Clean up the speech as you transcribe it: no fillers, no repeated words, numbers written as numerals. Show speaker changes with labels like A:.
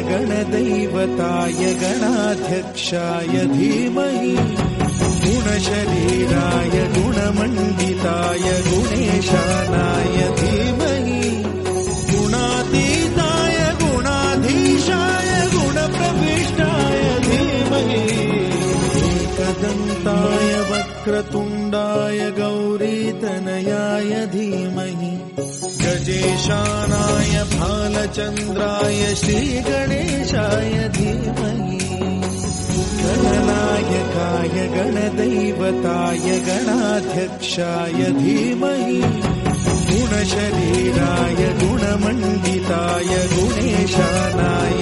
A: गणदैवताय गणाध्यक्षाय धीमहि गुणशरीराय गुणमण्डिताय गुणेशानाय धीमहि गुणातीताय गुणाधीशाय गुणप्रविष्टाय धीमहि एकदन्ताय वक्रतुण्डाय गौरीतनयाय धीमहि गजेशानाय भालचन्द्राय श्रीगणेशाय धीमहि गणनायकाय गणदैवताय गणाध्यक्षाय धीमहि गुणशरीराय गुणमण्डिताय गुणेशानाय